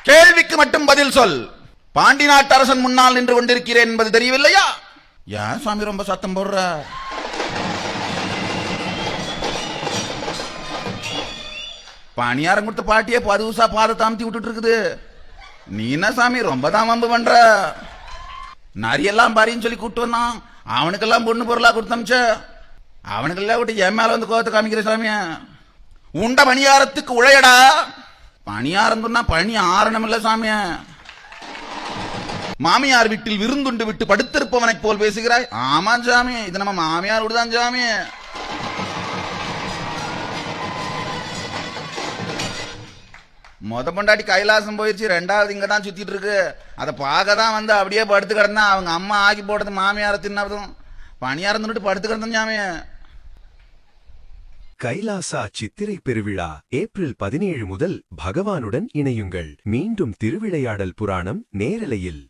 கேள்விக்கு மட்டும் பதில் சொல். பாண்டி நாட்டு அரசன் முன்னால் நின்று கொண்டிருக்கிறேன் என்பது தெரியவில்லையா? ஏன் சாமி ரொம்ப சத்தம் போடுற? பணியாரம் கொடுத்த பாட்டியே பதுசா பாதை தாமத்தி விட்டுட்டு இருக்குது. நீ என்ன சாமி ரொம்ப தான் வம்பு பண்ற? நரியெல்லாம் பாரின்னு சொல்லி கூப்பிட்டு வந்தான். அவனுக்கெல்லாம் பொண்ணு பொருளா கொடுத்தமிச்ச. அவனுக்கெல்லாம் விட்டு என் மேல வந்து கோவத்தை காமிக்கிற சாமிய. உண்ட பணியாரத்துக்கு உழையடா. பணியாரம் சொன்னா பணி ஆரணம் இல்ல சாமிய. மாமியார் வீட்டில் விருந்துண்டு விட்டு படுத்திருப்பவனை போல் பேசுகிறாய். ஆமா சாமி, இது நம்ம மாமியார் விடுதான் சாமி. மொத பொண்டாட்டி கைலாசம் போயிருச்சு, ரெண்டாவது இங்க தான் சுத்திட்டு இருக்கு. அதை பார்க்க தான் வந்து அப்படியே படுத்து கிடந்தா. அவங்க அம்மா ஆக்கி போட்டது மாமியார தின்னதும் பணியாரம் தின்னுட்டு படுத்து கிடந்தோம் சாமி. கைலாசா சித்திரை பெருவிழா ஏப்ரல் 17 முதல் பகவானுடன் இணையுங்கள். மீண்டும் திருவிளையாடல் புராணம் நேரலையில்.